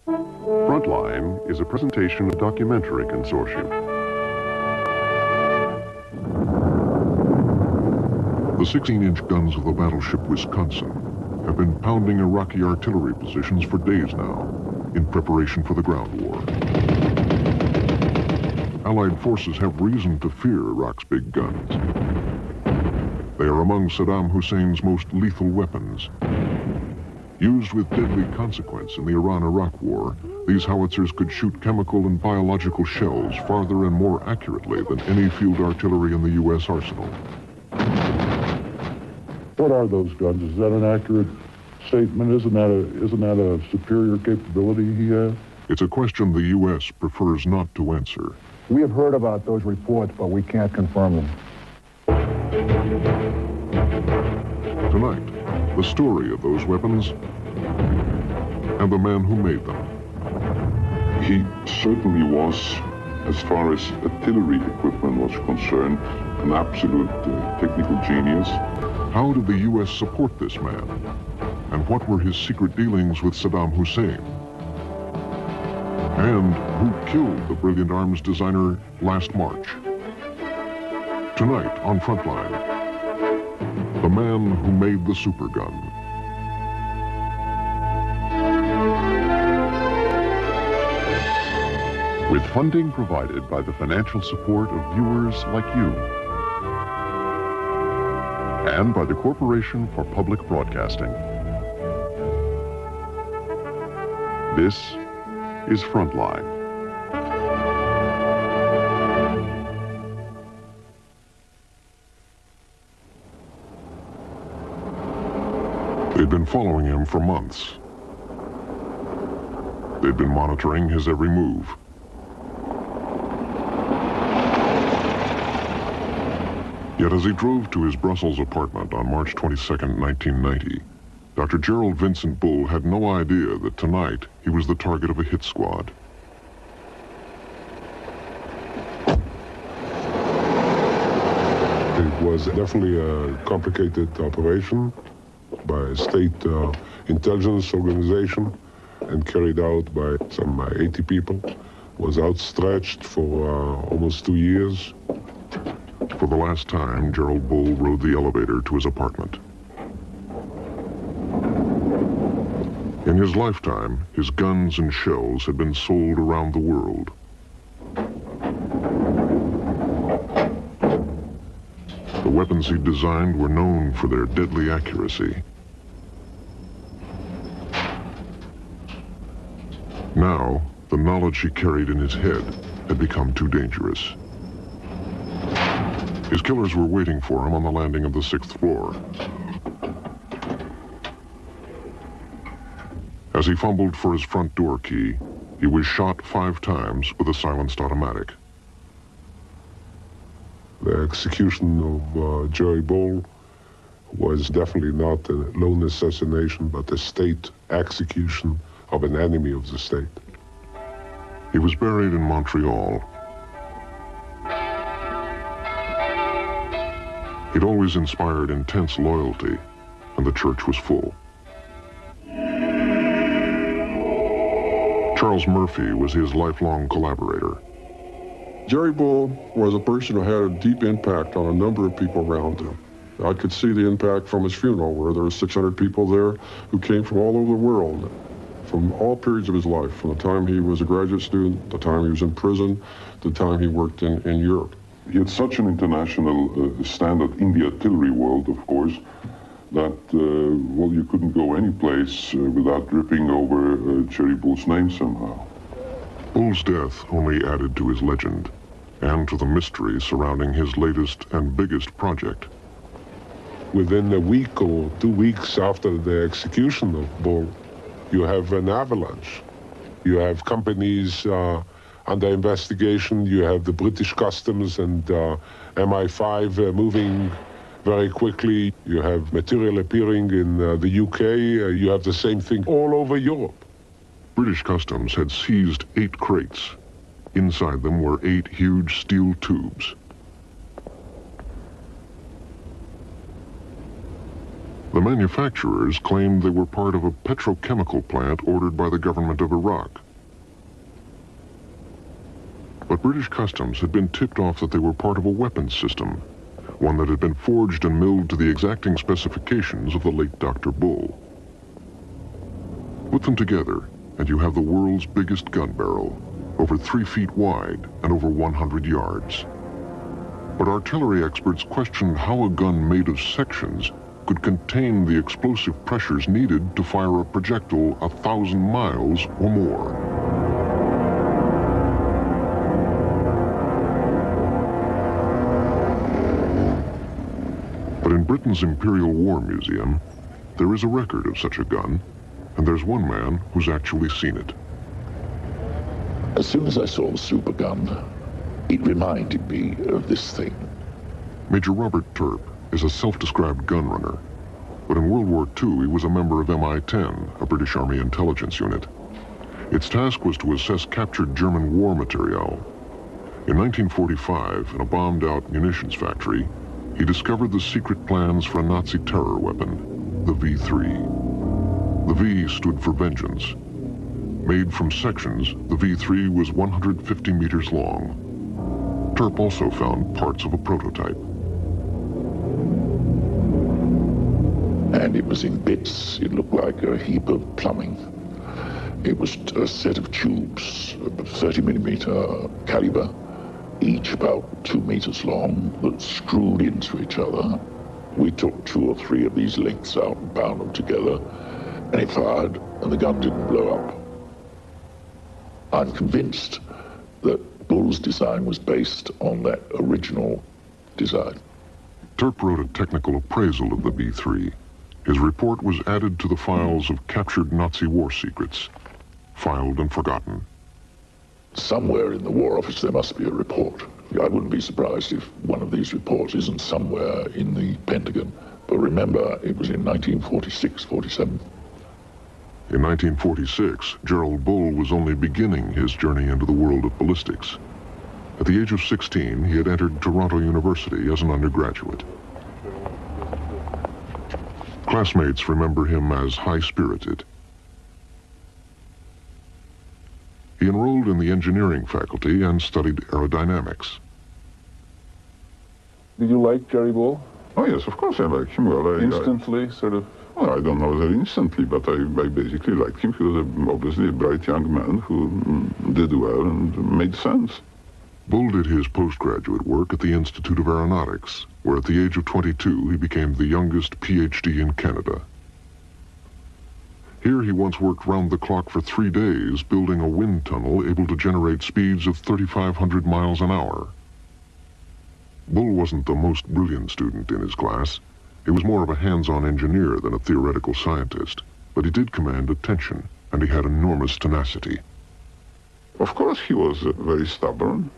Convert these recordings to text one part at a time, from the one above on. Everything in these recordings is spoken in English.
Frontline is a presentation of Documentary Consortium. The 16-inch guns of the battleship Wisconsin have been pounding Iraqi artillery positions for days now in preparation for the ground war. Allied forces have reason to fear Iraq's big guns. They are among Saddam Hussein's most lethal weapons. Used with deadly consequence in the Iran-Iraq war, these howitzers could shoot chemical and biological shells farther and more accurately than any field artillery in the U.S. arsenal. What are those guns? Is that an accurate statement? Isn't that a superior capability he has? It's a question the U.S. prefers not to answer. We have heard about those reports, but we can't confirm them. Tonight, the story of those weapons and the man who made them. He certainly was, as far as artillery equipment was concerned, an absolute technical genius. How did the U.S. support this man? And what were his secret dealings with Saddam Hussein? And who killed the brilliant arms designer last March? Tonight on Frontline, the man who made the Supergun. With funding provided by the financial support of viewers like you, and by the Corporation for Public Broadcasting. This is Frontline. They'd been following him for months. They'd been monitoring his every move. Yet as he drove to his Brussels apartment on March 22nd, 1990, Dr. Gerald Vincent Bull had no idea that tonight he was the target of a hit squad. It was definitely a complicated operation by a state intelligence organization and carried out by some 80 people. Was outstretched for almost 2 years. For the last time, Gerald Bull rode the elevator to his apartment. In his lifetime, his guns and shells had been sold around the world. The weapons he designed were known for their deadly accuracy. Now, the knowledge he carried in his head had become too dangerous. His killers were waiting for him on the landing of the 6th floor. As he fumbled for his front door key, he was shot 5 times with a silenced automatic. The execution of Jerry Bull was definitely not a lone assassination, but a state execution of an enemy of the state. He was buried in Montreal. He'd always inspired intense loyalty, and the church was full. Charles Murphy was his lifelong collaborator. Jerry Bull was a person who had a deep impact on a number of people around him. I could see the impact from his funeral, where there were 600 people there who came from all over the world, from all periods of his life, from the time he was a graduate student, the time he was in prison, the time he worked in Europe. He had such an international standard in the artillery world, of course, that, well, you couldn't go any place without dripping over Jerry Bull's name somehow. Bull's death only added to his legend and to the mystery surrounding his latest and biggest project. Within a week or 2 weeks after the execution of Bull, you have an avalanche. You have companies under investigation. You have the British Customs and MI5 moving very quickly. You have material appearing in the UK. You have the same thing all over Europe. British Customs had seized 8 crates. Inside them were 8 huge steel tubes. The manufacturers claimed they were part of a petrochemical plant ordered by the government of Iraq. But British Customs had been tipped off that they were part of a weapons system, one that had been forged and milled to the exacting specifications of the late Dr. Bull. Put them together, and you have the world's biggest gun barrel, over 3 feet wide and over 100 yards. But artillery experts questioned how a gun made of sections could contain the explosive pressures needed to fire a projectile 1,000 miles or more. But in Britain's Imperial War Museum, there is a record of such a gun, and there's one man who's actually seen it. As soon as I saw the Supergun, it reminded me of this thing. Major Robert Turp is a self-described gun runner, but in World War II he was a member of MI-10, a British Army intelligence unit. Its task was to assess captured German war material. In 1945, in a bombed-out munitions factory, he discovered the secret plans for a Nazi terror weapon, the V3. The V stood for vengeance. Made from sections, the V3 was 150 meters long. Turp also found parts of a prototype. And it was in bits. It looked like a heap of plumbing. It was a set of tubes, 30mm caliber, each about 2 meters long, that screwed into each other. We took 2 or 3 of these links out and bound them together, and it fired, and the gun didn't blow up. I'm convinced that Bull's design was based on that original design. Turp wrote a technical appraisal of the V3. His report was added to the files of captured Nazi war secrets, filed and forgotten. Somewhere in the War Office there must be a report. I wouldn't be surprised if one of these reports isn't somewhere in the Pentagon. But remember, it was in 1946, 47. In 1946, Gerald Bull was only beginning his journey into the world of ballistics. At the age of 16, he had entered Toronto University as an undergraduate. Classmates remember him as high-spirited. He enrolled in the engineering faculty and studied aerodynamics. Did you like Jerry Bull? Oh, yes, of course I liked him. Well, Instantly, sort of? Well, I don't know that instantly, but I basically liked him. He was obviously a bright young man who did well and made sense. Bull did his postgraduate work at the Institute of Aeronautics, where at the age of 22 he became the youngest PhD in Canada. Here he once worked round the clock for 3 days building a wind tunnel able to generate speeds of 3,500 miles an hour. Bull wasn't the most brilliant student in his class. He was more of a hands-on engineer than a theoretical scientist, but he did command attention, and he had enormous tenacity. Of course he was very stubborn,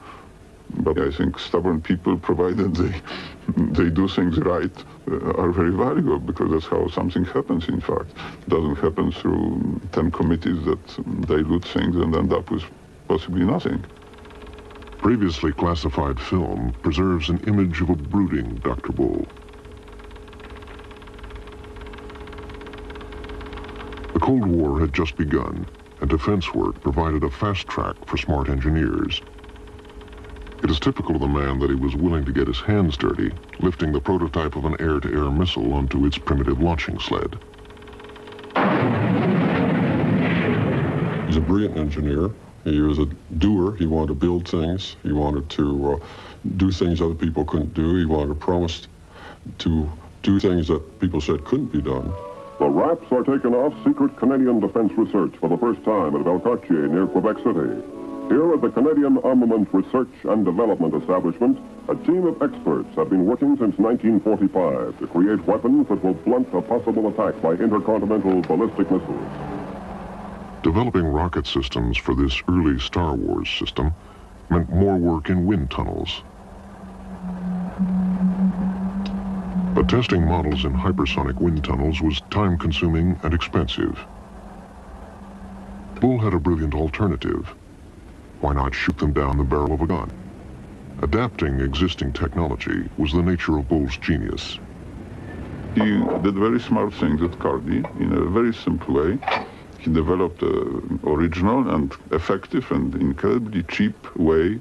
but I think stubborn people, provided they do things right, are very valuable, because that's how something happens, in fact. It doesn't happen through 10 committees that dilute things and end up with possibly nothing. Previously classified film preserves an image of a brooding Dr. Bull. The Cold War had just begun, and defense work provided a fast track for smart engineers. It is typical of the man that he was willing to get his hands dirty, lifting the prototype of an air-to-air missile onto its primitive launching sled. He's a brilliant engineer. He was a doer. He wanted to build things. He wanted to do things other people couldn't do. He wanted to promise to do things that people said couldn't be done. The wraps are taken off secret Canadian defense research for the first time at Valcartier near Quebec City. Here at the Canadian Armament Research and Development Establishment, a team of experts have been working since 1945 to create weapons that will blunt a possible attack by intercontinental ballistic missiles. Developing rocket systems for this early Star Wars system meant more work in wind tunnels. But testing models in hypersonic wind tunnels was time-consuming and expensive. Bull had a brilliant alternative. Why not shoot them down the barrel of a gun? Adapting existing technology was the nature of Bull's genius. He did very smart things at Cardi in a very simple way. He developed an original and effective and incredibly cheap way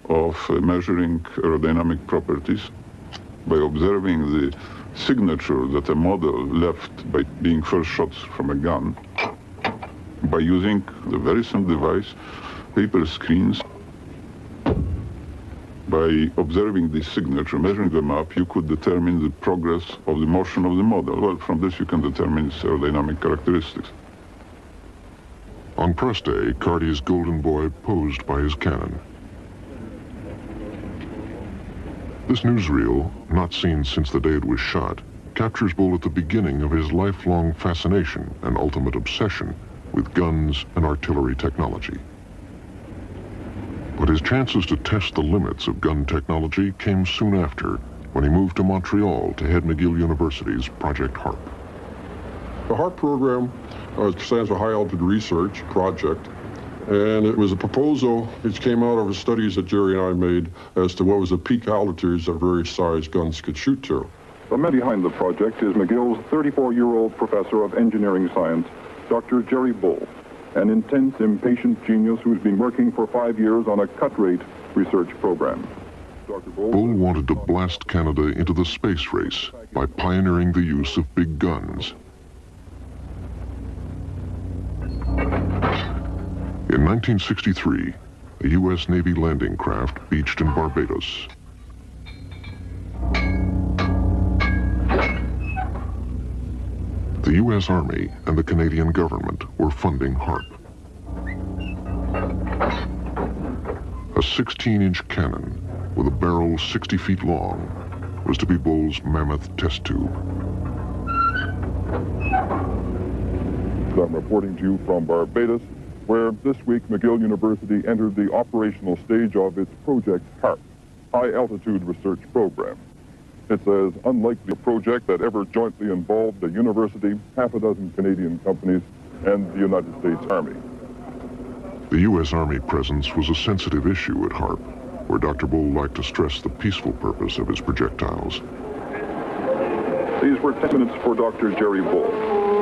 of measuring aerodynamic properties by observing the signature that a model left by being first shot from a gun, by using a very simple device, paper screens. By observing this signature, measuring them up, you could determine the progress of the motion of the model. Well, from this you can determine its aerodynamic characteristics. On press day, Carty's Golden Boy posed by his cannon. This newsreel, not seen since the day it was shot, captures Bull at the beginning of his lifelong fascination and ultimate obsession with guns and artillery technology. But his chances to test the limits of gun technology came soon after, when he moved to Montreal to head McGill University's Project HARP. The HARP program stands for High Altitude Research Project, and it was a proposal which came out of the studies that Jerry and I made as to what was the peak altitudes that various size guns could shoot to. The man behind the project is McGill's 34-year-old professor of engineering science, Dr. Jerry Bull, an intense, impatient genius who's been working for 5 years on a cut-rate research program. Dr. Bull wanted to blast Canada into the space race by pioneering the use of big guns. In 1963, a U.S. Navy landing craft beached in Barbados. The U.S. Army and the Canadian government were funding HARP. A 16-inch cannon with a barrel 60 feet long was to be Bull's mammoth test tube. I'm reporting to you from Barbados, where this week McGill University entered the operational stage of its Project HARP, High Altitude Research Program. It's as unlikely a project that ever jointly involved a university, half a dozen Canadian companies, and the United States Army. The U.S. Army presence was a sensitive issue at HARP, where Dr. Bull liked to stress the peaceful purpose of his projectiles. These were 10 minutes for Dr. Jerry Bull.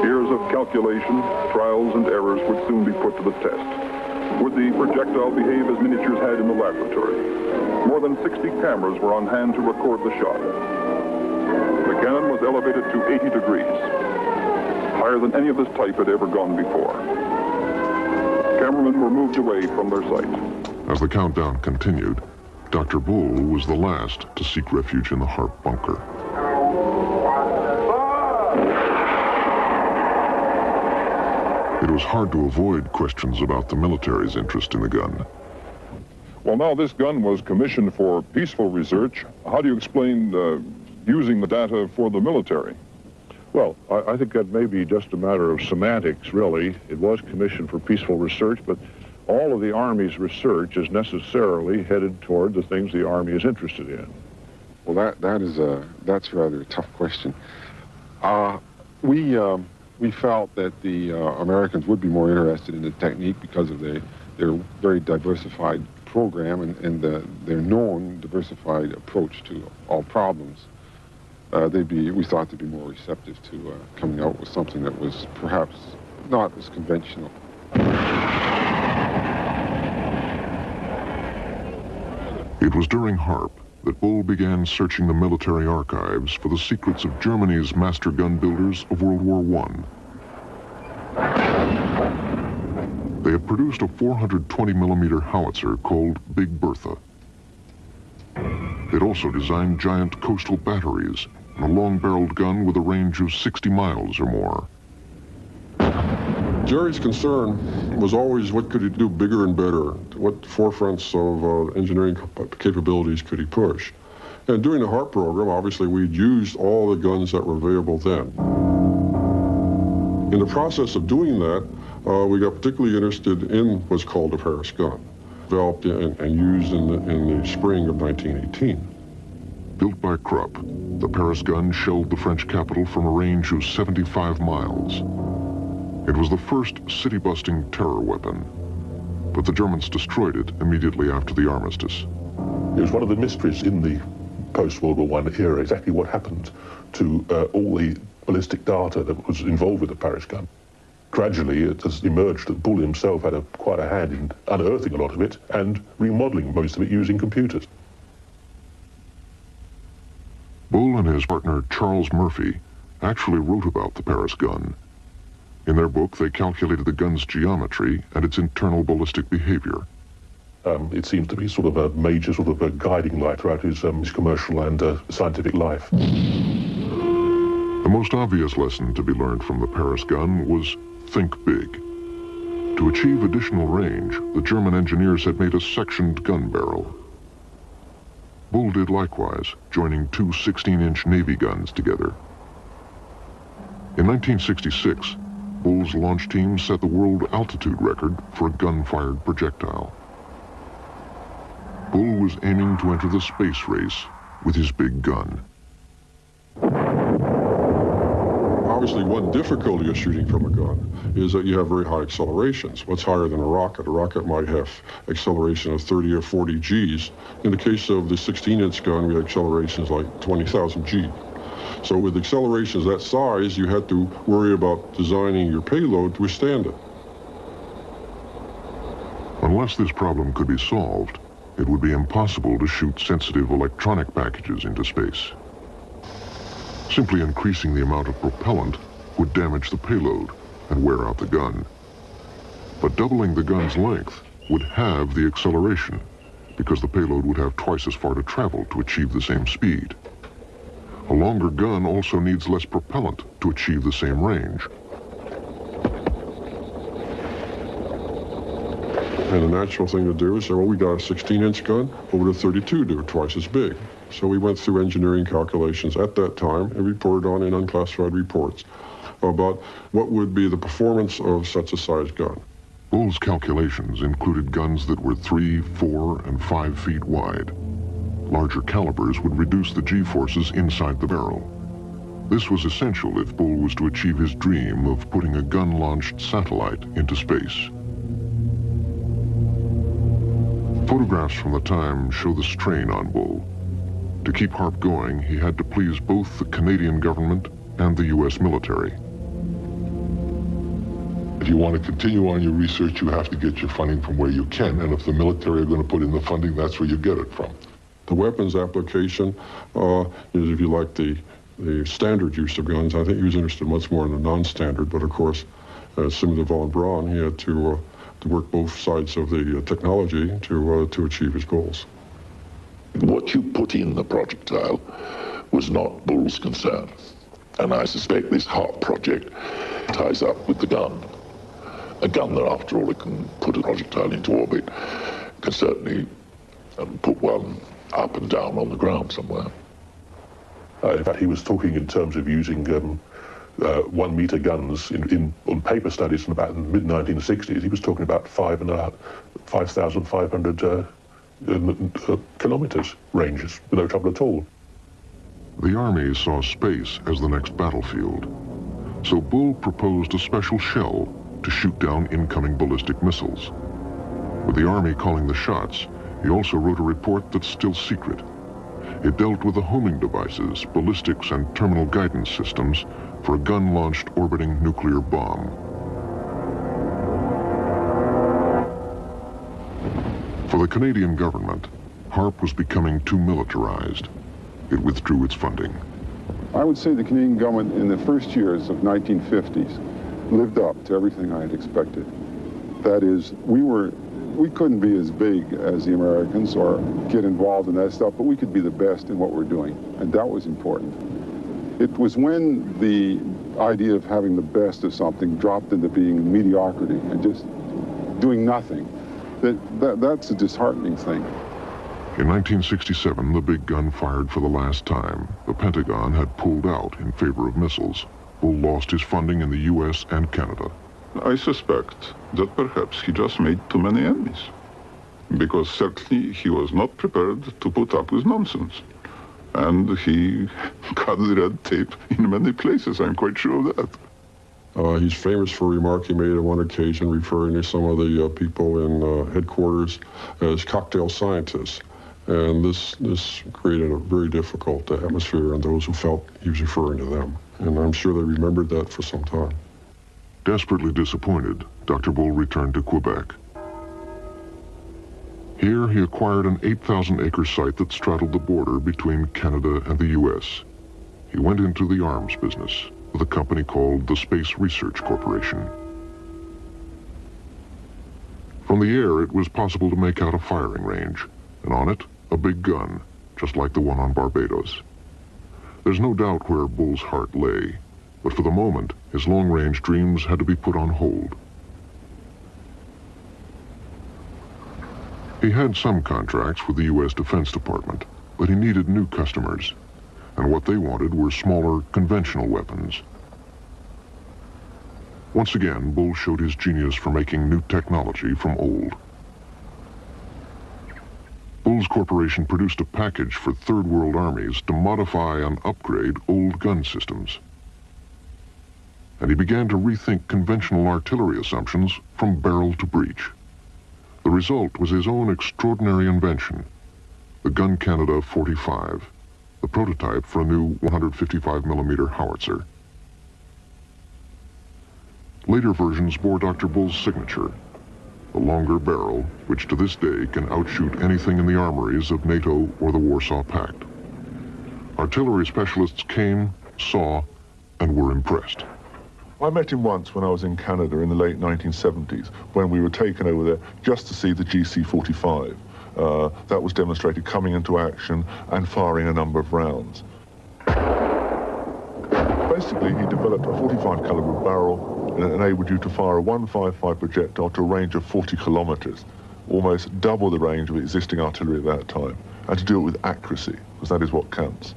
Years of calculation, trials, and errors would soon be put to the test. Would the projectile behave as miniatures had in the laboratory? More than 60 cameras were on hand to record the shot. The cannon was elevated to 80 degrees, higher than any of this type had ever gone before. Cameramen were moved away from their sight. As the countdown continued, Dr. Bull was the last to seek refuge in the HARP bunker. It was hard to avoid questions about the military's interest in the gun. Well, now this gun was commissioned for peaceful research. How do you explain using the data for the military? Well, I think that may be just a matter of semantics, really. It was commissioned for peaceful research, but all of the Army's research is necessarily headed toward the things the Army is interested in. Well, that's rather a tough question. We felt that the Americans would be more interested in the technique because of their very diversified program and their known diversified approach to all problems. We thought they'd be more receptive to coming out with something that was perhaps not as conventional. It was during HARP that Bull began searching the military archives for the secrets of Germany's master gun builders of World War I. They had produced a 420-millimeter howitzer called Big Bertha. They'd also designed giant coastal batteries and a long-barreled gun with a range of 60 miles or more. Jerry's concern was always what could he do bigger and better? What forefronts of engineering capabilities could he push? And during the HARP program, obviously, we'd used all the guns that were available then. In the process of doing that, we got particularly interested in what's called a Paris gun, developed and used in the spring of 1918. Built by Krupp, the Paris gun shelled the French capital from a range of 75 miles. It was the first city-busting terror weapon, but the Germans destroyed it immediately after the armistice. It was one of the mysteries in the post-World War I era, exactly what happened to all the ballistic data that was involved with the Paris gun. Gradually, it has emerged that Bull himself had quite a hand in unearthing a lot of it and remodeling most of it using computers. Bull and his partner Charles Murphy actually wrote about the Paris gun. In their book, they calculated the gun's geometry and its internal ballistic behavior. It seems to be sort of a major sort of a guiding light throughout his commercial and scientific life. The most obvious lesson to be learned from the Paris gun was think big. To achieve additional range, the German engineers had made a sectioned gun barrel. Bull did likewise, joining two 16-inch Navy guns together. In 1966, Bull's launch team set the world altitude record for a gun-fired projectile. Bull was aiming to enter the space race with his big gun. Obviously, one difficulty of shooting from a gun is that you have very high accelerations. What's higher than a rocket? A rocket might have acceleration of 30 or 40 Gs. In the case of the 16-inch gun, we had accelerations like 20,000 G. So with accelerations that size, you had to worry about designing your payload to withstand it. Unless this problem could be solved, it would be impossible to shoot sensitive electronic packages into space. Simply increasing the amount of propellant would damage the payload and wear out the gun. But doubling the gun's length would halve the acceleration, because the payload would have twice as far to travel to achieve the same speed. A longer gun also needs less propellant to achieve the same range. And the natural thing to do is say, well, we got a 16-inch gun, what would a 32 do? Twice as big. So we went through engineering calculations at that time and reported on in unclassified reports about what would be the performance of such a size gun. Bull's calculations included guns that were 3, 4, and 5 feet wide. Larger calibers would reduce the G-forces inside the barrel. This was essential if Bull was to achieve his dream of putting a gun-launched satellite into space. Photographs from the time show the strain on Bull. To keep HARP going, he had to please both the Canadian government and the U.S. military. If you want to continue on your research, you have to get your funding from where you can, and if the military are going to put in the funding, that's where you get it from. The weapons application is, if you like, the standard use of guns. I think he was interested much more in the non-standard, but of course, similar to von Braun, he had to work both sides of the technology to achieve his goals. What you put in the projectile was not Bull's concern. And I suspect this HARP project ties up with the gun. A gun that, after all, it can put a projectile into orbit, can certainly put one up and down on the ground somewhere. In fact, he was talking in terms of using 1 meter guns on paper studies from about the mid-1960s. He was talking about 5,500 kilometers ranges with no trouble at all. The Army saw space as the next battlefield, so Bull proposed a special shell to shoot down incoming ballistic missiles. With the Army calling the shots, he also wrote a report that's still secret. It dealt with the homing devices, ballistics, and terminal guidance systems for a gun-launched orbiting nuclear bomb. For the Canadian government, HARP was becoming too militarized. It withdrew its funding. I would say the Canadian government in the first years of 1950s lived up to everything I had expected. That is, we couldn't be as big as the Americans or get involved in that stuff, but we could be the best in what we're doing, and that was important. It was when the idea of having the best of something dropped into being mediocrity and just doing nothing. That's a disheartening thing. In 1967, the big gun fired for the last time. The Pentagon had pulled out in favor of missiles. Bull lost his funding in the U.S. and Canada. I suspect that perhaps he just made too many enemies, because certainly he was not prepared to put up with nonsense. And he cut the red tape in many places, I'm quite sure of that. He's famous for a remark he made on one occasion referring to some of the people in headquarters as cocktail scientists. And this created a very difficult atmosphere on those who felt he was referring to them. And I'm sure they remembered that for some time. Desperately disappointed, Dr. Bull returned to Quebec. Here, he acquired an 8,000-acre site that straddled the border between Canada and the U.S. He went into the arms business with a company called the Space Research Corporation. From the air, it was possible to make out a firing range, and on it, a big gun, just like the one on Barbados. There's no doubt where Bull's heart lay, but for the moment, his long-range dreams had to be put on hold. He had some contracts with the U.S. Defense Department, but he needed new customers, and what they wanted were smaller, conventional weapons. Once again, Bull showed his genius for making new technology from old. Bull's corporation produced a package for Third World armies to modify and upgrade old gun systems. And he began to rethink conventional artillery assumptions from barrel to breech. The result was his own extraordinary invention, the Gun Canada 45, the prototype for a new 155mm howitzer. Later versions bore Dr. Bull's signature, the longer barrel, which to this day can outshoot anything in the armories of NATO or the Warsaw Pact. Artillery specialists came, saw, and were impressed. I met him once when I was in Canada in the late 1970s, when we were taken over there just to see the GC-45. That was demonstrated coming into action and firing a number of rounds. Basically, he developed a 45 caliber barrel and it enabled you to fire a 155 projectile to a range of 40 kilometers, almost double the range of existing artillery at that time, and to do it with accuracy, because that is what counts.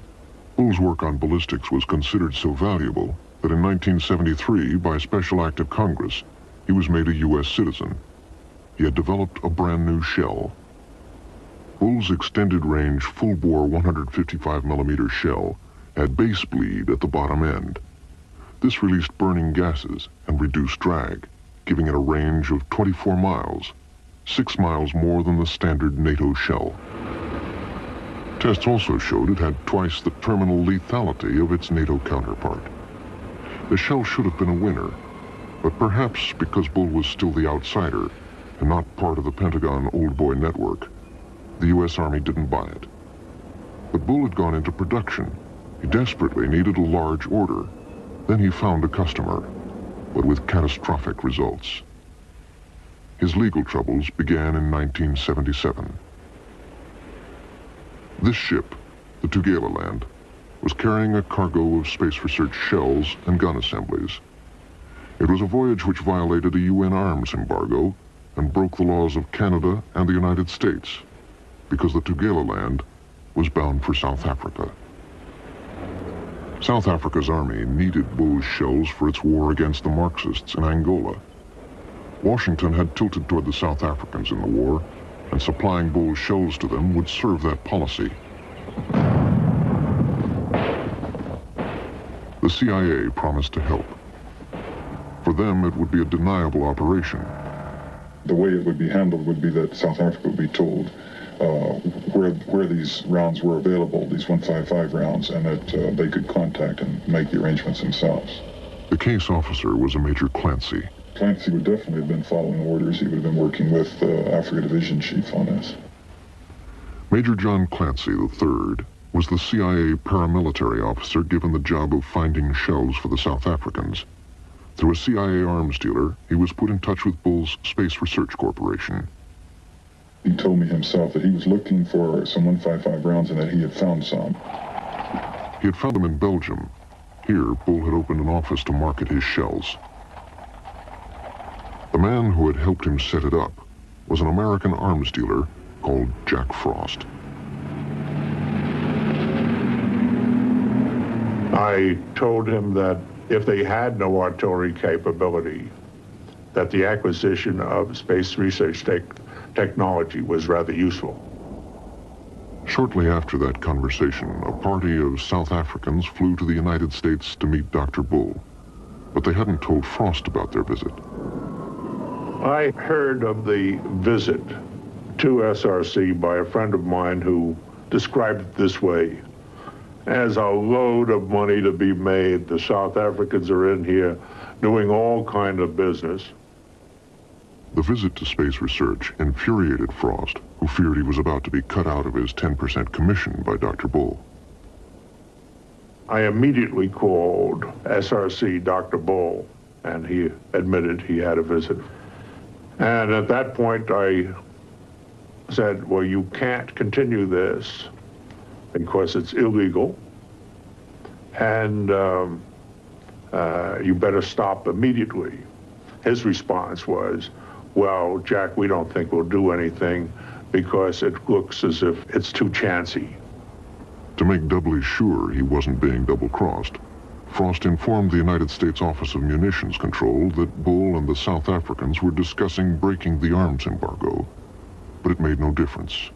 Bull's work on ballistics was considered so valuable that in 1973, by special act of Congress, he was made a U.S. citizen. He had developed a brand new shell. Bull's extended-range, full-bore 155mm shell had base bleed at the bottom end. This released burning gases and reduced drag, giving it a range of 24 miles, 6 miles more than the standard NATO shell. Tests also showed it had twice the terminal lethality of its NATO counterpart. The shell should have been a winner, but perhaps because Bull was still the outsider and not part of the Pentagon old boy network, the U.S. Army didn't buy it. But Bull had gone into production. He desperately needed a large order. Then he found a customer, but with catastrophic results. His legal troubles began in 1977. This ship, the Tugela-land, was carrying a cargo of space research shells and gun assemblies. It was a voyage which violated a UN arms embargo and broke the laws of Canada and the United States, because the Tugela-land was bound for South Africa. South Africa's army needed Bull's shells for its war against the Marxists in Angola. Washington had tilted toward the South Africans in the war, and supplying Bull's shells to them would serve that policy. The CIA promised to help. For them, it would be a deniable operation. The way it would be handled would be that South Africa would be told where these rounds were available, these 155 rounds, and that they could contact and make the arrangements themselves. The case officer was a Major Clancy. Clancy would definitely have been following orders. He would have been working with Africa Division Chief on this. Major John Clancy III was the CIA paramilitary officer given the job of finding shells for the South Africans. Through a CIA arms dealer, he was put in touch with Bull's Space Research Corporation. He told me himself that he was looking for some 155 rounds and that he had found some. He had found them in Belgium. Here, Bull had opened an office to market his shells. The man who had helped him set it up was an American arms dealer called Jack Frost. I told him that if they had no artillery capability, that the acquisition of space research technology was rather useful. Shortly after that conversation, a party of South Africans flew to the United States to meet Dr. Bull, but they hadn't told Frost about their visit. I heard of the visit to SRC by a friend of mine who described it this way: as a load of money to be made. The South Africans are in here doing all kind of business. The visit to space research infuriated Frost, who feared he was about to be cut out of his 10% commission by Dr. Bull. I immediately called SRC Dr. Bull, and he admitted he had a visit. And at that point, I said, well, you can't continue this because it's illegal, and you better stop immediately. His response was, well, Jack, we don't think we'll do anything because it looks as if it's too chancy. To make doubly sure he wasn't being double-crossed, Frost informed the United States Office of Munitions Control that Bull and the South Africans were discussing breaking the arms embargo, but it made no difference.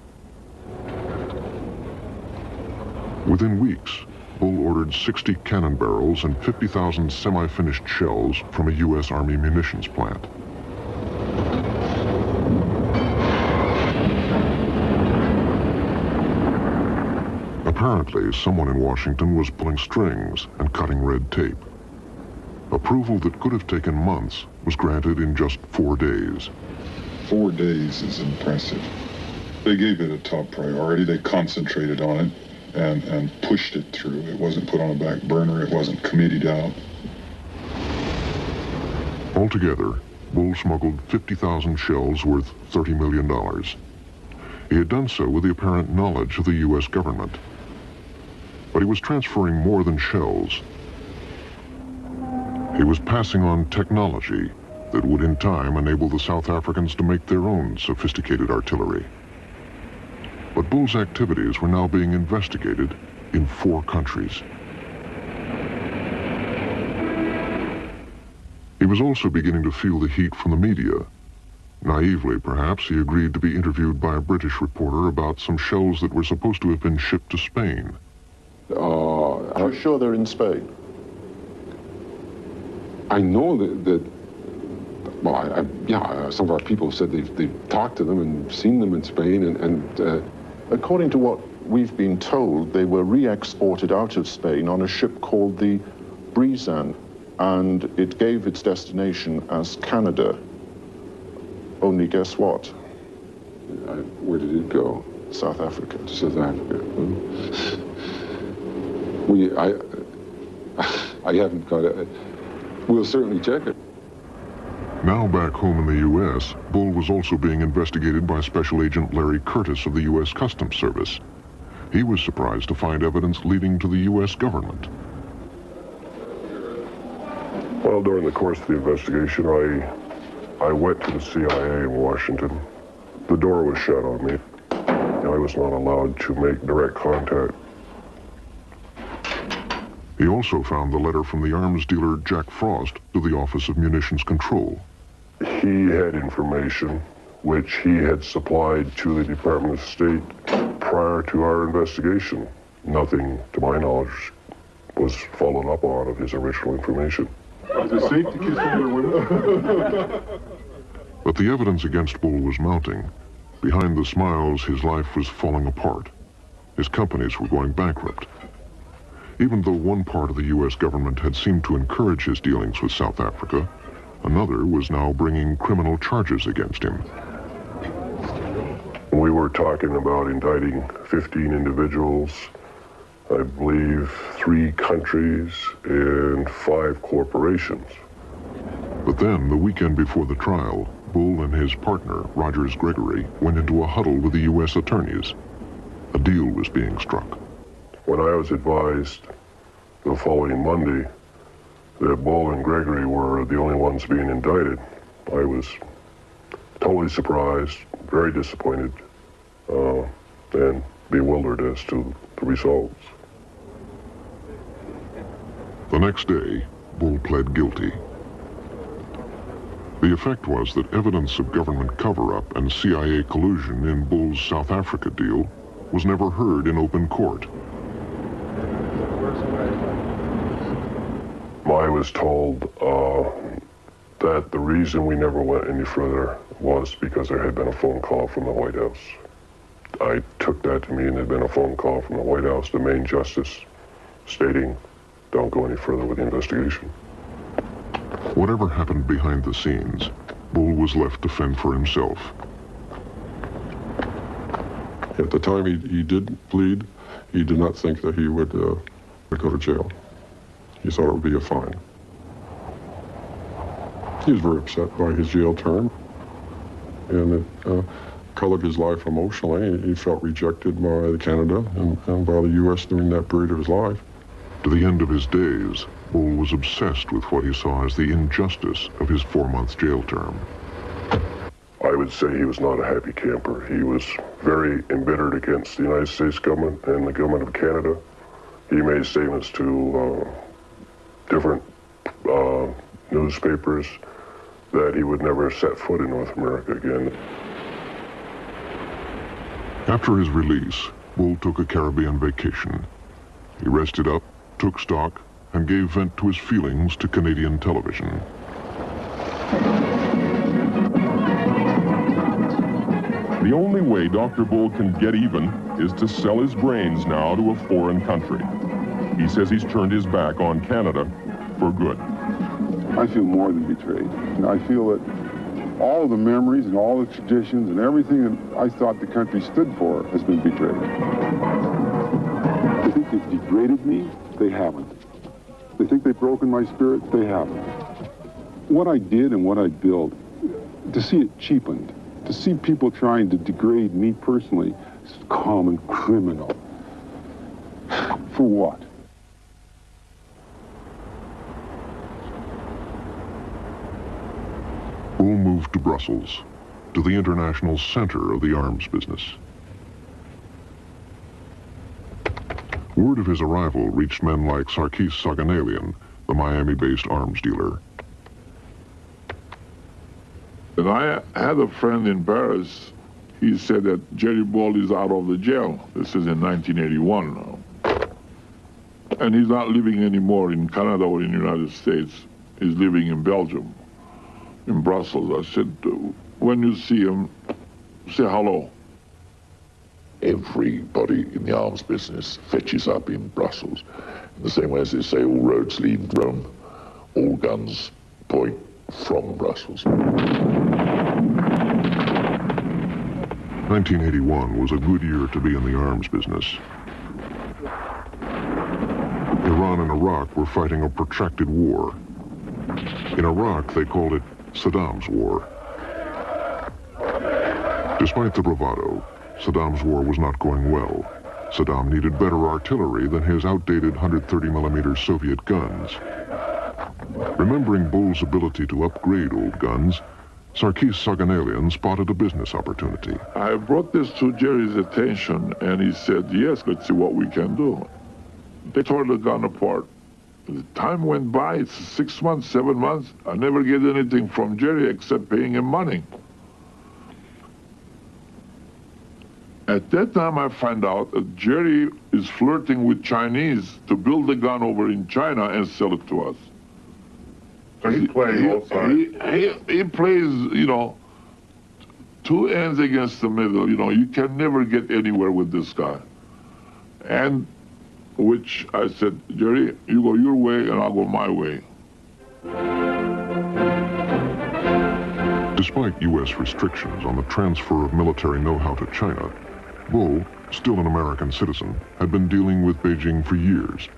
Within weeks, Bull ordered 60 cannon barrels and 50,000 semi-finished shells from a U.S. Army munitions plant. Apparently, someone in Washington was pulling strings and cutting red tape. Approval that could have taken months was granted in just 4 days. 4 days is impressive. They gave it a top priority. They concentrated on it and pushed it through. It wasn't put on a back burner. It wasn't committed out. Altogether, Bull smuggled 50,000 shells worth $30 million. He had done so with the apparent knowledge of the U.S. government. But he was transferring more than shells. He was passing on technology that would in time enable the South Africans to make their own sophisticated artillery. But Bull's activities were now being investigated in 4 countries. He was also beginning to feel the heat from the media. Naively, perhaps, he agreed to be interviewed by a British reporter about some shells that were supposed to have been shipped to Spain. Are you sure they're in Spain? I know that well, yeah, some of our people said they've talked to them and seen them in Spain, and according to what we've been told, they were re-exported out of Spain on a ship called the Breezan, and it gave its destination as Canada. Only guess what? Where did it go? South Africa. To South Africa. I haven't got it. We'll certainly check it. Now back home in the U.S., Bull was also being investigated by Special Agent Larry Curtis of the U.S. Customs Service. He was surprised to find evidence leading to the U.S. government. Well, during the course of the investigation, I went to the CIA in Washington. The door was shut on me. I was not allowed to make direct contact. He also found the letter from the arms dealer Jack Frost to the Office of Munitions Control. He had information which he had supplied to the Department of State prior to our investigation. Nothing, to my knowledge, was followed up on of his original information. Is it safe to kiss under women? But the evidence against Bull was mounting. Behind the smiles, his life was falling apart. His companies were going bankrupt. Even though one part of the U.S. government had seemed to encourage his dealings with South Africa, another was now bringing criminal charges against him. We were talking about indicting 15 individuals, I believe 3 countries, and 5 corporations. But then, the weekend before the trial, Bull and his partner, Rogers Gregory, went into a huddle with the U.S. attorneys. A deal was being struck. When I was advised the following Monday that Bull and Gregory were the only ones being indicted, I was totally surprised, very disappointed, and bewildered as to the results. The next day, Bull pled guilty. The effect was that evidence of government cover-up and CIA collusion in Bull's South Africa deal was never heard in open court. I was told that the reason we never went any further was because there had been a phone call from the White House. I took that to mean there had been a phone call from the White House, the main justice, stating, don't go any further with the investigation. Whatever happened behind the scenes, Bull was left to fend for himself. At the time he did plead, he did not think that he would go to jail. He thought it would be a fine. He was very upset by his jail term, and it colored his life emotionally. He felt rejected by Canada and by the U.S. during that period of his life. To the end of his days, Bull was obsessed with what he saw as the injustice of his 4-month jail term. I would say he was not a happy camper. He was very embittered against the United States government and the government of Canada. He made statements to different newspapers that he would never set foot in North America again. After his release, Bull took a Caribbean vacation. He rested up, took stock, and gave vent to his feelings to Canadian television. The only way Dr. Bull can get even is to sell his brains now to a foreign country. He says he's turned his back on Canada for good. I feel more than betrayed. And I feel that all of the memories and all the traditions and everything that I thought the country stood for has been betrayed. They think they've degraded me? They haven't. They think they've broken my spirit? They haven't. What I did and what I built, to see it cheapened, to see people trying to degrade me personally as a common criminal. For what? Bull moved to Brussels, to the international center of the arms business. Word of his arrival reached men like Sarkis Saganalian, the Miami-based arms dealer. And I had a friend in Paris. He said that Jerry Bull is out of the jail. This is in 1981 now. And he's not living anymore in Canada or in the United States. He's living in Belgium, in Brussels. I said, when you see him, say hello. Everybody in the arms business fetches up in Brussels. In the same way as they say all roads lead Rome, all guns point from Brussels. 1981 was a good year to be in the arms business. Iran and Iraq were fighting a protracted war. In Iraq, they called it Saddam's War. Despite the bravado, Saddam's war was not going well. Saddam needed better artillery than his outdated 130mm Soviet guns. Remembering Bull's ability to upgrade old guns, Sarkis Saganalian spotted a business opportunity. I brought this to Jerry's attention, and he said, yes, let's see what we can do. They tore the gun apart. The time went by, it's 6 months, 7 months. I never get anything from Jerry except paying him money. At that time, I find out that Jerry is flirting with Chinese to build the gun over in China and sell it to us. So he's playing both sides. He plays, you know, two ends against the middle. You know, you can never get anywhere with this guy. And which I said, Jerry, you go your way and I'll go my way. Despite U.S. restrictions on the transfer of military know-how to China, Bull, still an American citizen, had been dealing with Beijing for years.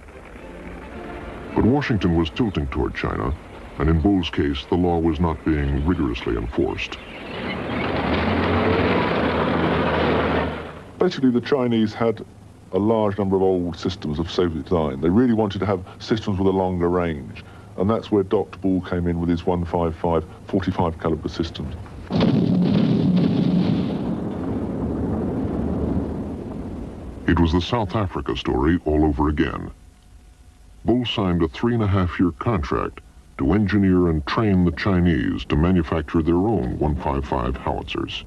But Washington was tilting toward China, and in Bull's case, the law was not being rigorously enforced. Basically, the Chinese had a large number of old systems of Soviet design. They really wanted to have systems with a longer range, and that's where Dr. Bull came in with his 155 45 caliber systems. It was the South Africa story all over again. Bull signed a 3.5-year contract to engineer and train the Chinese to manufacture their own 155 howitzers.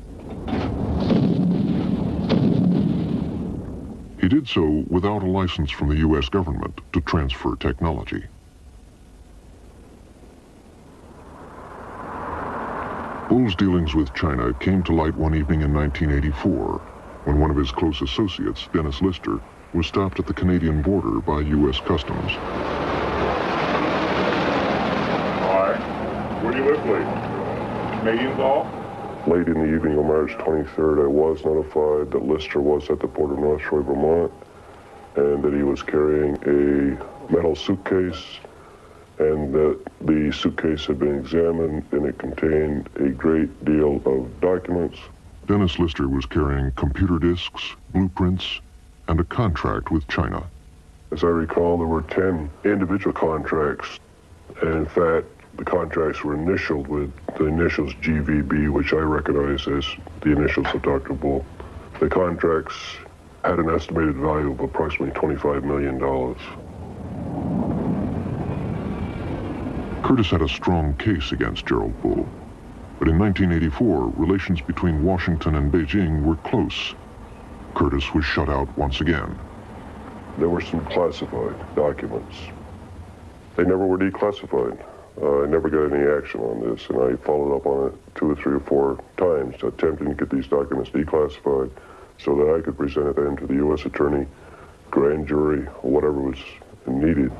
He did so without a license from the U.S. government to transfer technology. Bull's dealings with China came to light one evening in 1984 when one of his close associates, Dennis Lister, was stopped at the Canadian border by U.S. Customs. Hi. Where do you live, please? Canadian call? Late in the evening on March 23rd, I was notified that Lister was at the port of North Shore, Vermont, and that he was carrying a metal suitcase, and that the suitcase had been examined and it contained a great deal of documents. Dennis Lister was carrying computer disks, blueprints, and a contract with China. As I recall, there were 10 individual contracts, and in fact, the contracts were initialed with the initials GVB, which I recognize as the initials of Dr. Bull. The contracts had an estimated value of approximately $25 million. Curtis had a strong case against Gerald Bull, but in 1984, relations between Washington and Beijing were close. Curtis was shut out once again. There were some classified documents. They never were declassified. I never got any action on this, and I followed up on it 2 or 3 or 4 times, attempting to get these documents declassified so that I could present them to the U.S. attorney, grand jury, or whatever was needed.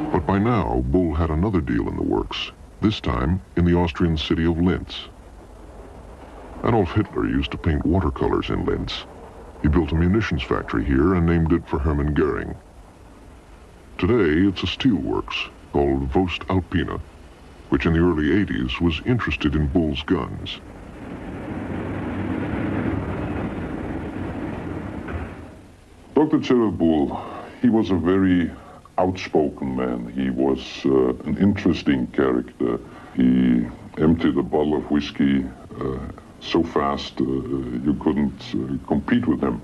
But by now, Bull had another deal in the works, this time in the Austrian city of Linz. Adolf Hitler used to paint watercolors in Linz. He built a munitions factory here and named it for Hermann Goering. Today, it's a steelworks called Voest-Alpine, which in the early 80s was interested in Bull's guns. Dr. Gerald Bull, he was a very outspoken man. He was an interesting character. He emptied a bottle of whiskey so fast you couldn't compete with him.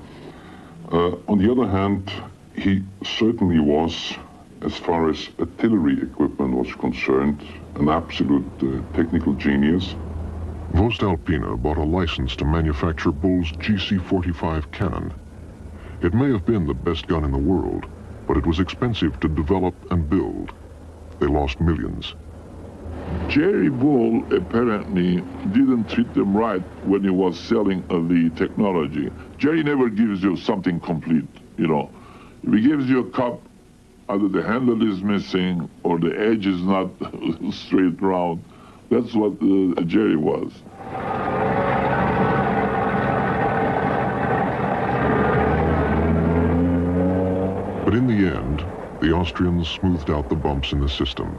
On the other hand, he certainly was, as far as artillery equipment was concerned, an absolute technical genius. Voest-Alpine bought a license to manufacture Bull's GC-45 cannon. It may have been the best gun in the world, but it was expensive to develop and build. They lost millions. Jerry Bull apparently didn't treat them right when he was selling the technology. Jerry never gives you something complete, you know. If he gives you a cup, either the handle is missing or the edge is not straight round. That's what Jerry was. But in the end, the Austrians smoothed out the bumps in the system.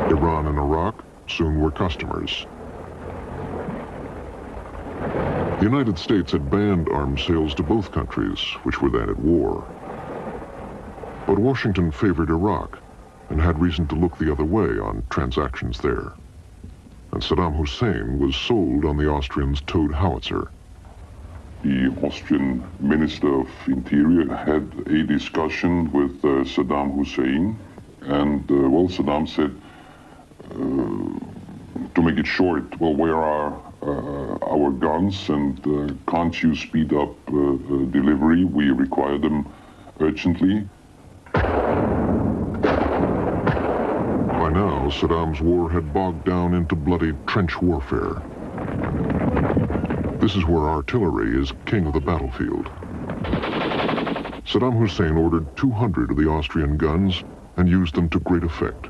Iran and Iraq soon were customers. The United States had banned arms sales to both countries, which were then at war. But Washington favored Iraq and had reason to look the other way on transactions there. And Saddam Hussein was sold on the Austrians' towed howitzer. The Austrian Minister of Interior had a discussion with Saddam Hussein, and well, Saddam said, to make it short, well, where are our guns, and can't you speed up delivery? We require them urgently. By now, Saddam's war had bogged down into bloody trench warfare. This is where artillery is king of the battlefield. Saddam Hussein ordered 200 of the Austrian guns and used them to great effect.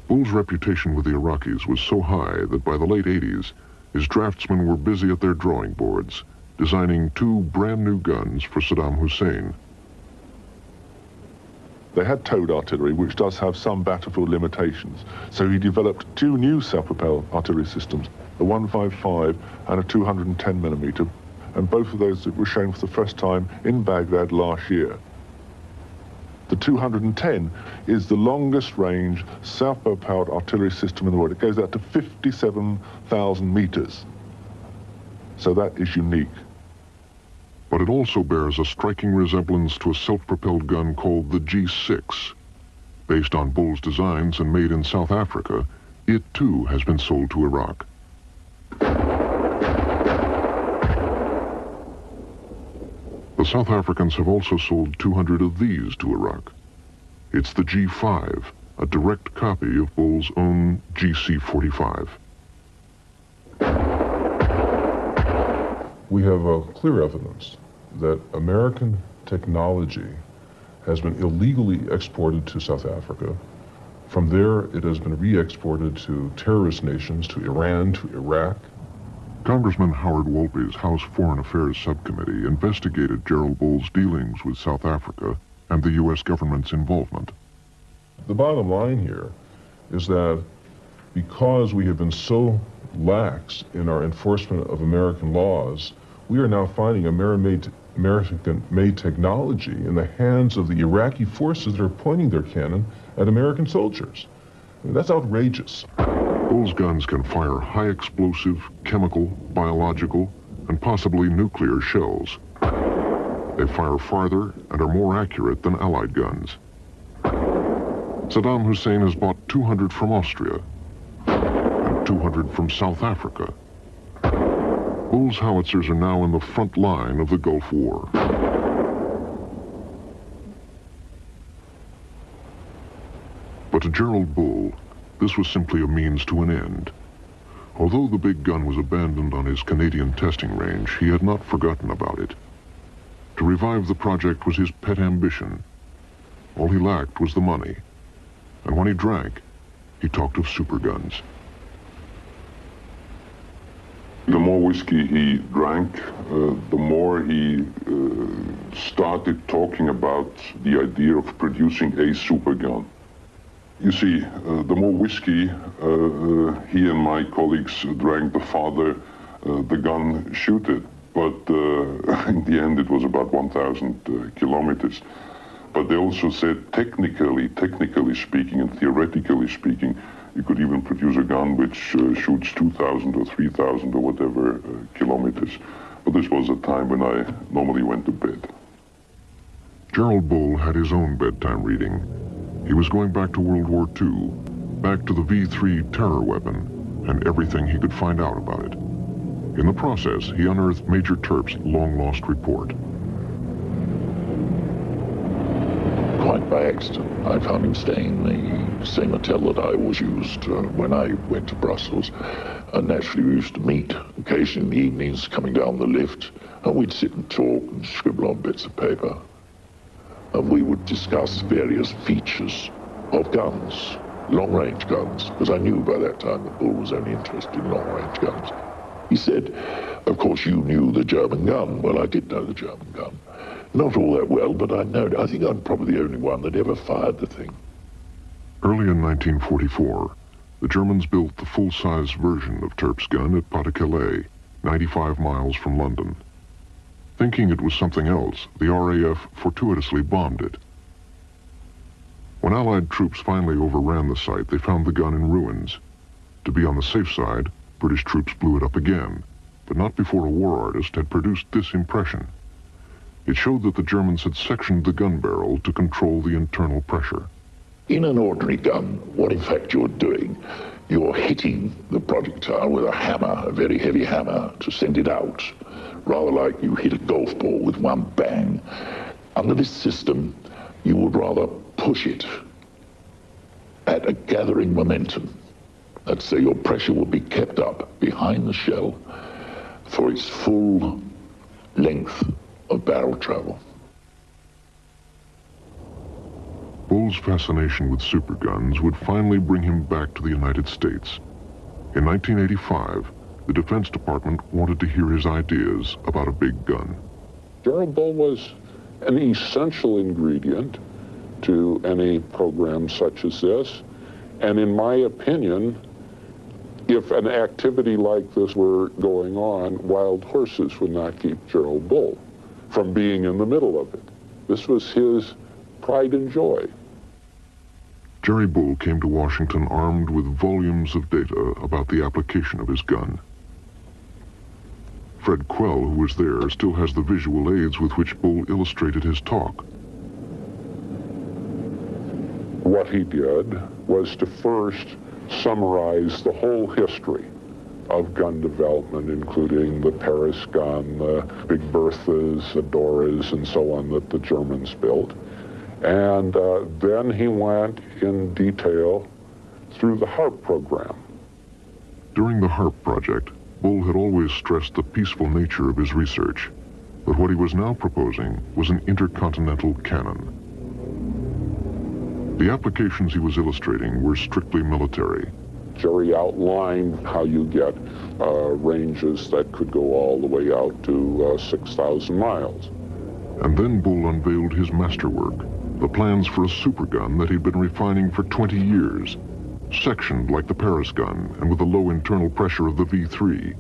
Bull's reputation with the Iraqis was so high that by the late 80s, his draftsmen were busy at their drawing boards, designing 2 brand new guns for Saddam Hussein. They had towed artillery, which does have some battlefield limitations. So he developed 2 new self-propelled artillery systems, a 155 and a 210 millimeter, and both of those were shown for the first time in Baghdad last year. The 210 is the longest range self-propelled artillery system in the world. It goes out to 57,000 meters. So that is unique. But it also bears a striking resemblance to a self-propelled gun called the G6. Based on Bull's designs and made in South Africa, it too has been sold to Iraq. The The South Africans have also sold 200 of these to Iraq. It's the G5, a direct copy of Bull's own GC-45. We have clear evidence that American technology has been illegally exported to South Africa. From there, it has been re-exported to terrorist nations, to Iran, to Iraq. Congressman Howard Wolpe's House Foreign Affairs Subcommittee investigated Gerald Bull's dealings with South Africa and the U.S. government's involvement. The bottom line here is that because we have been so lax in our enforcement of American laws, we are now finding American-made technology in the hands of the Iraqi forces that are pointing their cannon at American soldiers. I mean, that's outrageous. Bull's guns can fire high explosive, chemical, biological, and possibly nuclear shells. They fire farther and are more accurate than Allied guns. Saddam Hussein has bought 200 from Austria and 200 from South Africa. Bull's howitzers are now in the front line of the Gulf War. But to Gerald Bull, this was simply a means to an end. Although the big gun was abandoned on his Canadian testing range, he had not forgotten about it. To revive the project was his pet ambition. All he lacked was the money. And when he drank, he talked of superguns. The more whiskey he drank, the more he started talking about the idea of producing a supergun. You see, the more whiskey he and my colleagues drank, the farther the gun shooted. But in the end, it was about 1,000 kilometers. But they also said technically speaking and theoretically speaking, you could even produce a gun which shoots 2,000 or 3,000 or whatever kilometers. But this was a time when I normally went to bed. Gerald Bull had his own bedtime reading. He was going back to World War II, back to the V-3 terror weapon, and everything he could find out about it. In the process, he unearthed Major Terp's long-lost report. Quite by accident, I found him staying in the same hotel that I always used when I went to Brussels. And naturally, we used to meet occasionally in the evenings, coming down the lift, and we'd sit and talk and scribble on bits of paper. And we would discuss various features of guns, long-range guns, because I knew by that time that Bull was only interested in long-range guns. He said, of course, you knew the German gun. Well, I did know the German gun. Not all that well, but I think I'm probably the only one that ever fired the thing. Early in 1944, the Germans built the full-size version of Terp's gun at Pas-de-Calais, 95 miles from London. Thinking it was something else, the RAF fortuitously bombed it. When Allied troops finally overran the site, they found the gun in ruins. To be on the safe side, British troops blew it up again, but not before a war artist had produced this impression. It showed that the Germans had sectioned the gun barrel to control the internal pressure. In an ordinary gun, what in fact you're doing, you're hitting the projectile with a hammer, a very heavy hammer, to send it out, rather like you hit a golf ball with one bang. Under this system, you would rather push it at a gathering momentum. Let's say your pressure will be kept up behind the shell for its full length of barrel travel. Bull's fascination with superguns would finally bring him back to the United States. In 1985, the Defense Department wanted to hear his ideas about a big gun. Gerald Bull was an essential ingredient to any program such as this, and in my opinion, if an activity like this were going on, wild horses would not keep Gerald Bull from being in the middle of it. This was his pride and joy. Jerry Bull came to Washington armed with volumes of data about the application of his gun. Fred Quell, who was there, still has the visual aids with which Bull illustrated his talk. What he did was to first summarize the whole history of gun development, including the Paris gun, the Big Berthas, the Doras, and so on that the Germans built. And then he went in detail through the HARP program. During the HARP project, Bull had always stressed the peaceful nature of his research, but what he was now proposing was an intercontinental cannon. The applications he was illustrating were strictly military. Jerry outlined how you get ranges that could go all the way out to 6,000 miles. And then Bull unveiled his masterwork, the plans for a supergun that he'd been refining for 20 years, sectioned like the Paris gun and with the low internal pressure of the V3,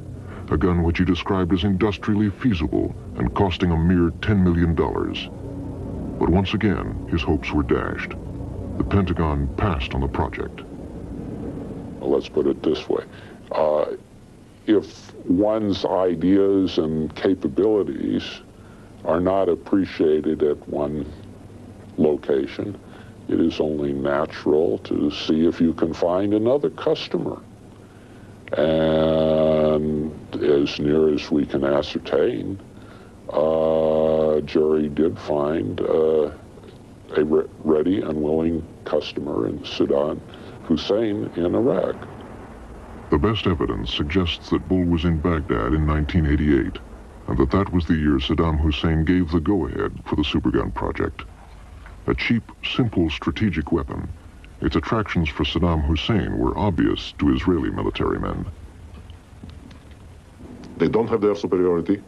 a gun which he described as industrially feasible and costing a mere $10 million. But once again, his hopes were dashed. The Pentagon passed on the project. Let's put it this way. If one's ideas and capabilities are not appreciated at one location, it is only natural to see if you can find another customer. And as near as we can ascertain, Jerry did find a ready and willing customer in Saddam Hussein in Iraq. The best evidence suggests that Bull was in Baghdad in 1988, and that was the year Saddam Hussein gave the go-ahead for the Supergun project. A cheap, simple strategic weapon, its attractions for Saddam Hussein were obvious to Israeli military men. They don't have their superiority.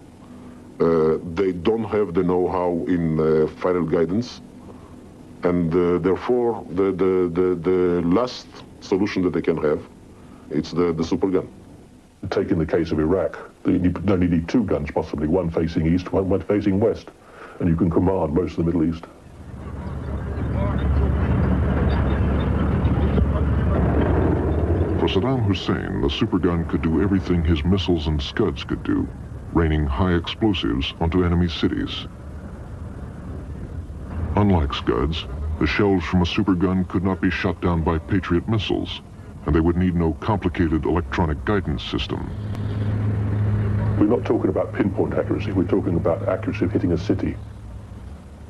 They don't have the know-how in final guidance. And therefore, the last solution that they can have, it's the supergun. Taking the case of Iraq, you only need two guns, possibly, one facing east, one facing west, and you can command most of the Middle East. For Saddam Hussein, the supergun could do everything his missiles and Scuds could do, raining high explosives onto enemy cities. Unlike Scuds, the shells from a supergun could not be shot down by Patriot missiles, and they would need no complicated electronic guidance system. We're not talking about pinpoint accuracy, we're talking about accuracy of hitting a city.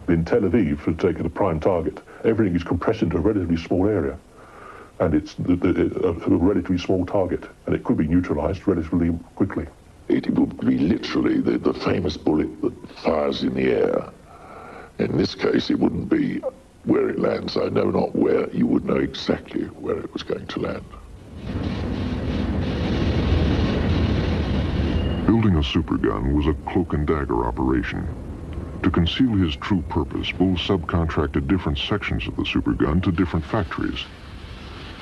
In Tel Aviv, for taking a prime target, everything is compressed into a relatively small area, and it's a relatively small target, and it could be neutralized relatively quickly. It would be literally the famous bullet that fires in the air. In this case, it wouldn't be where it lands. I know not where. You would know exactly where it was going to land. Building a supergun was a cloak and dagger operation. To conceal his true purpose, Bull subcontracted different sections of the supergun to different factories.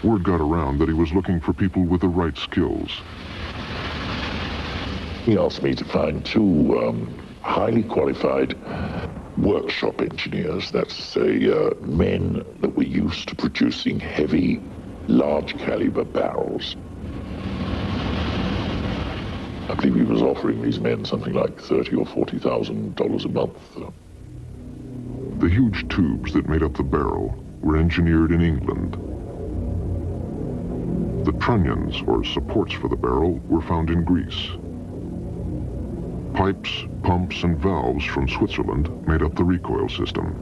Word got around that he was looking for people with the right skills. He asked me to find two highly qualified workshop engineers, that's to say men that were used to producing heavy, large caliber barrels. I believe he was offering these men something like $30,000 or $40,000 a month. The huge tubes that made up the barrel were engineered in England. The trunnions, or supports for the barrel, were found in Greece. Pipes, pumps, and valves from Switzerland made up the recoil system.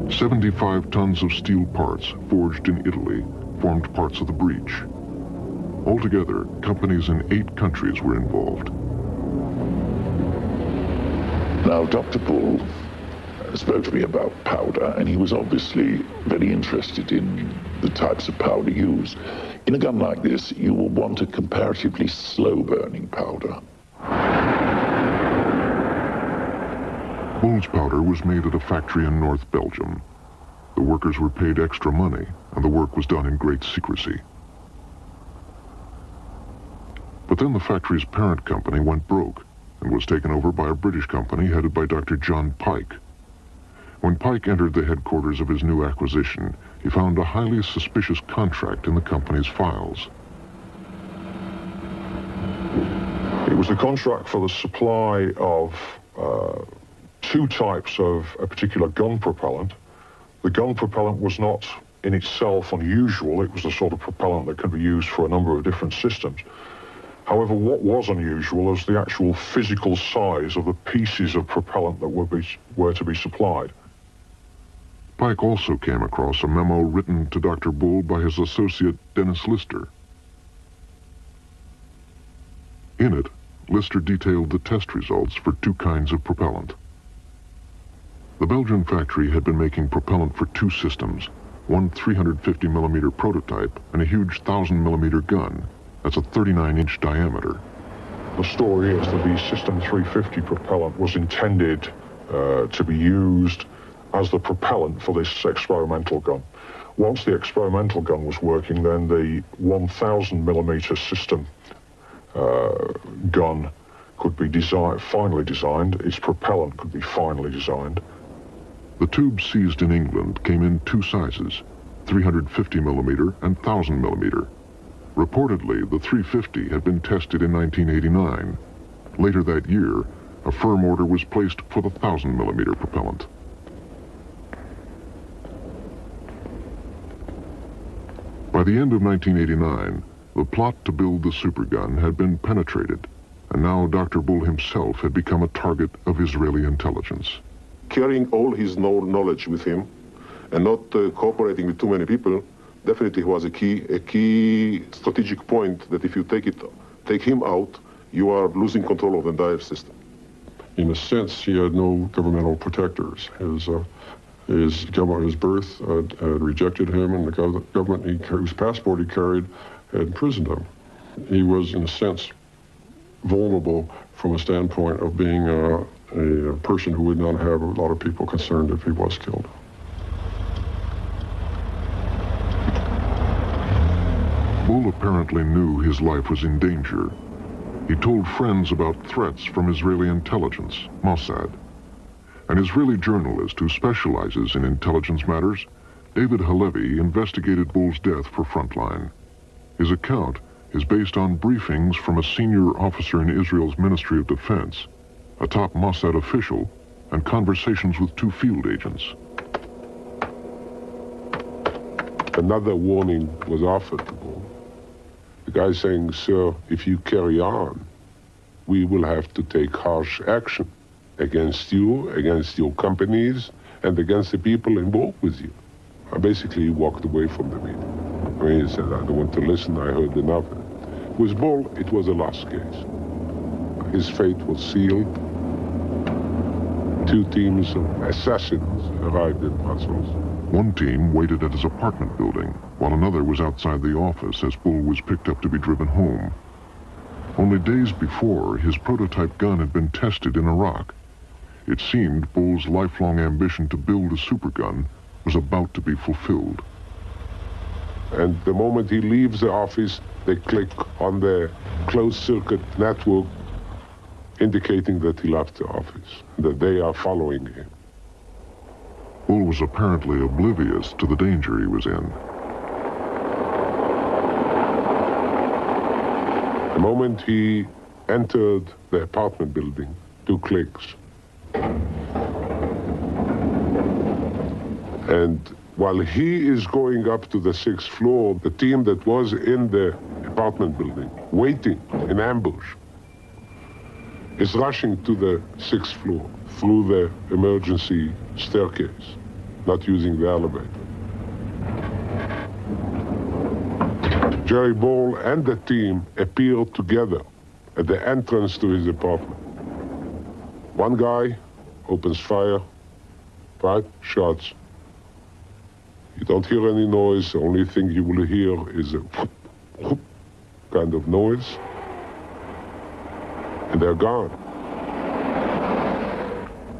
75 tons of steel parts forged in Italy formed parts of the breech. Altogether, companies in 8 countries were involved. Now, Dr. Bull spoke to me about powder, and he was obviously very interested in the types of powder used. In a gun like this, you will want a comparatively slow-burning powder. Bull's powder was made at a factory in North Belgium. The workers were paid extra money, and the work was done in great secrecy. But then the factory's parent company went broke and was taken over by a British company headed by Dr. John Pike. When Pike entered the headquarters of his new acquisition, he found a highly suspicious contract in the company's files. It was the contract for the supply of 2 types of a particular gun propellant. The gun propellant was not in itself unusual. It was the sort of propellant that could be used for a number of different systems. However, what was unusual was the actual physical size of the pieces of propellant that were to be supplied. Pike also came across a memo written to Dr. Bull by his associate Dennis Lister. In it, Lister detailed the test results for two kinds of propellant. The Belgian factory had been making propellant for two systems, one 350-millimeter prototype and a huge 1,000-millimeter gun. That's a 39-inch diameter. The story is that the System 350 propellant was intended to be used as the propellant for this experimental gun. Once the experimental gun was working, then the 1,000-millimeter system gun could be finally designed. Its propellant could be finally designed. The tubes seized in England came in two sizes, 350-millimeter and 1,000-millimeter. Reportedly, the 350 had been tested in 1989. Later that year, a firm order was placed for the 1,000-millimeter propellant. By the end of 1989, the plot to build the Supergun had been penetrated, and now Dr. Bull himself had become a target of Israeli intelligence. Carrying all his knowledge with him and not cooperating with too many people definitely was a key strategic point that if you take him out, you are losing control of the entire system. In a sense, he had no governmental protectors. His government, his birth, had rejected him, and the government whose passport he carried had imprisoned him. He was, in a sense, vulnerable from a standpoint of being a person who would not have a lot of people concerned if he was killed. Bull apparently knew his life was in danger. He told friends about threats from Israeli intelligence, Mossad. An Israeli journalist who specializes in intelligence matters, David Halevi, investigated Bull's death for Frontline. His account is based on briefings from a senior officer in Israel's Ministry of Defense, a top Mossad official, and conversations with two field agents. Another warning was offered to Bull. The guy saying, "Sir, if you carry on, we will have to take harsh action against you, against your companies, and against the people involved with you." I basically walked away from the meeting. I mean, he said, "I don't want to listen, I heard enough." With Bull, it was a lost case. His fate was sealed. Two teams of assassins arrived in Brussels. One team waited at his apartment building, while another was outside the office as Bull was picked up to be driven home. Only days before, his prototype gun had been tested in Iraq. It seemed Bull's lifelong ambition to build a supergun was about to be fulfilled. And the moment he leaves the office, they click on the closed-circuit network indicating that he left the office, that they are following him. Bull was apparently oblivious to the danger he was in. The moment he entered the apartment building, 2 clicks. And while he is going up to the 6th floor, the team that was in the apartment building, waiting in ambush, is rushing to the 6th floor through the emergency staircase, not using the elevator. Jerry Bull and the team appear together at the entrance to his apartment. One guy opens fire, 5 shots. You don't hear any noise. The only thing you will hear is a whoop, whoop kind of noise. And they're gone.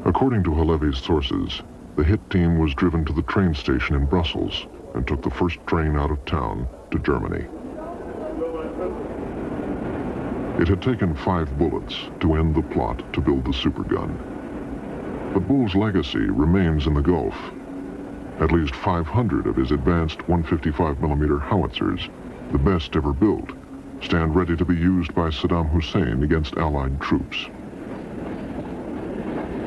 According to Halevi's sources, the hit team was driven to the train station in Brussels and took the first train out of town to Germany. It had taken 5 bullets to end the plot to build the Supergun. But Bull's legacy remains in the Gulf. At least 500 of his advanced 155mm howitzers, the best ever built, stand ready to be used by Saddam Hussein against Allied troops.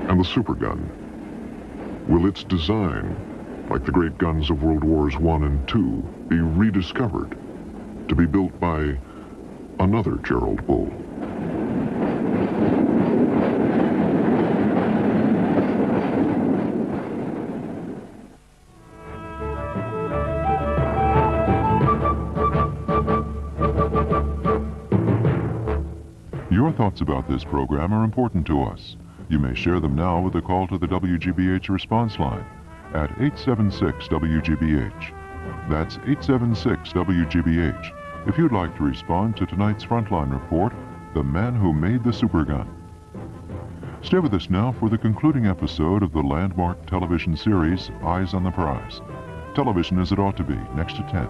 And the Supergun, will its design like the great guns of World Wars I and II, be rediscovered to be built by another Gerald Bull. Your thoughts about this program are important to us. You may share them now with a call to the WGBH response line at 876-WGBH. That's 876-WGBH. If you'd like to respond to tonight's Frontline report, The Man Who Made the Supergun. Stay with us now for the concluding episode of the landmark television series, Eyes on the Prize. Television as it ought to be, next to 10.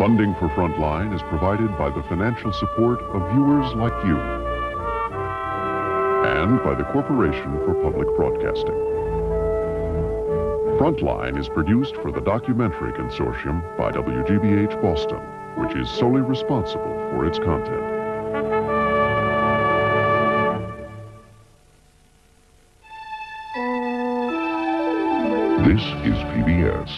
Funding for Frontline is provided by the financial support of viewers like you and by the Corporation for Public Broadcasting. Frontline is produced for the Documentary Consortium by WGBH Boston, which is solely responsible for its content. This is PBS.